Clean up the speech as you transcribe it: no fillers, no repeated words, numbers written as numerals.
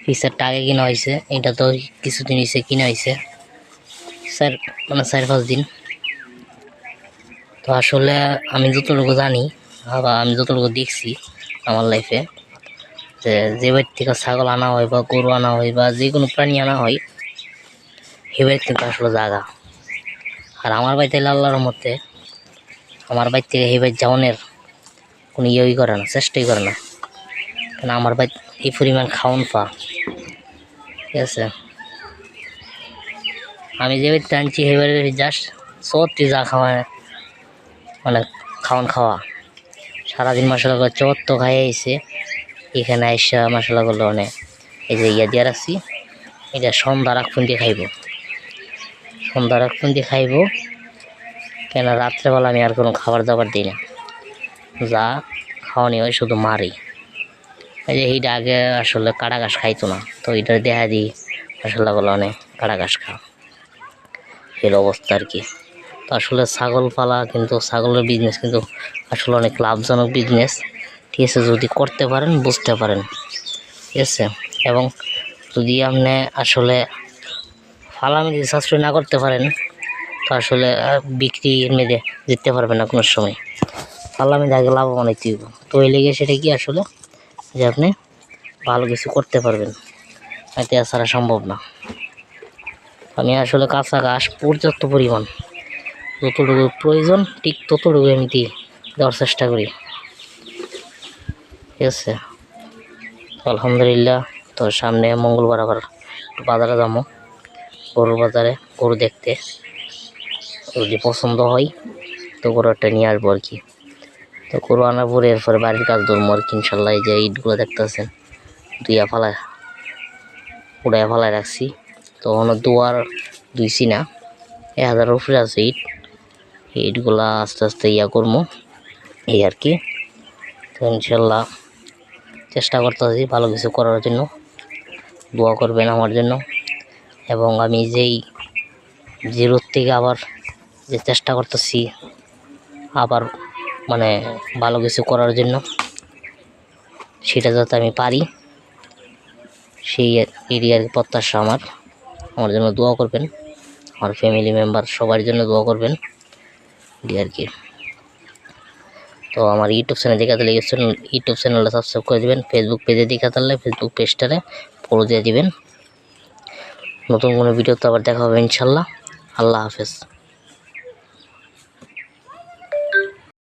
পিসারটা আগে কিনা হয়েছে, এটা তো কিছুদিন হয়েছে কিনা হয়েছে, স্যার মানে 4-5 দিন। তো আসলে আমি যতটুকু জানি বা আমি যতটুকু দেখছি আমার লাইফে, যে বাড়ি থেকে ছাগল আনা হয় বা গরু আনা হয় বা যে কোনো প্রাণী আনা হয়, সে বাড়ির কিন্তু আসলে জায়গা। আর আমার বাড়িতে আল্লাহর রহমতে আমার বাড়ি থেকে সেই বাড়ি যাওয়ানোর কোনো ইয়েই করে না, চেষ্টাই করে না। কারণ আমার বাড়ি এই পরিমাণ খাওয়ান পা, ঠিক আছে। আমি যে বাড়িতে আনছি সেই বাড়ির জাস্ট চত্তি যা খাওয়ায়, মানে খাওয়া সারাদিন মশলা করে চত্ব খাই আইসে। এখানে আইসা মশলাগুলো অনেক এই যে ইয়া দিয়ে রাখছি, এটা সন্ধ্যা রাখুন দিয়ে খাইব, সন্ধ্যা রাখুন দিয়ে খাইব। কেন রাত্রেবেলা আমি আর কোনো খাবার দাবার দিই না, যা খাওয়ানি হয় শুধু মারি। এই যে এইটা আগে আসলে কাড়া ঘাস খাইতো না, তো এইটা দেখা দিই মশলাগুলো অনেক কাড়া ঘাস খাওয়া, এর অবস্থা আর কি। তো আসলে ছাগল পালা কিন্তু ছাগলের বিজনেস কিন্তু আসলে অনেক লাভজনক বিজনেস, ঠিক আছে, যদি করতে পারেন, বুঝতে পারেন, ঠিক আছে। এবং যদি আপনি আসলে ফালামি যদি সাশ্রয় না করতে পারেন, তো আসলে বিক্রির মেয়েদে জিততে পারবেন না কোনো সময়। ফালামি আগে লাভবান হইতে হইব, তো এই লেগে সেটা কি আসলে যে আপনি ভালো কিছু করতে পারবেন, এতে ছাড়া সম্ভব না। আমি আসলে কাঁচা ঘাস পর্যাপ্ত পরিমাণ যতটুকু প্রয়োজন ঠিক ততটুকু আমি দেওয়ার চেষ্টা করি, ঠিক আছে। আলহামদুলিল্লাহ। তো সামনে মঙ্গলবার আবার বাজারে যাবো, গরুর বাজারে গরু দেখতে, যদি পছন্দ হয় তো গরুটা নিয়ে আসবো আর কি। তো গরু আনার পরে এরপরে বাড়ির কাজ ধরবো আর কি ইনশাল্লাহ। এই যে ইটগুলো দেখতেছেন উড়াইয়া ফালায় রাখছি, তো দুয়ার দুইছি না, 1000 উপরে আছে ইট। ইটগুলা আস্তে আস্তে ইয়া করবো এই আর কি। তো ইনশাল্লাহ চেষ্টা করতেছি ভালো কিছু করার জন্য, দোয়া করবেন আমার জন্য। এবং আমি যেই জিরোর থেকে আবার যে চেষ্টা করতেছি আবার মানে ভালো কিছু করার জন্য, সেটা যাতে আমি পারি, সেই এরিয়ার প্রত্যাশা আমার জন্য দোয়া করবেন, আমার ফ্যামিলি মেম্বার সবার জন্য দোয়া করবেন আর কি। তো আমার ইউটিউব চ্যানেল দেখা তাহলে ইউটিউব চ্যানেলটা সাবস্ক্রাইব করে দেবেন, ফেসবুক পেজে দেখা তাহলে ফেসবুক পেজটারে ফলো দিয়ে দিবেন। নতুন কোনো ভিডিও তো আবার দেখা হবে ইনশাল্লাহ। আল্লাহ হাফেজ।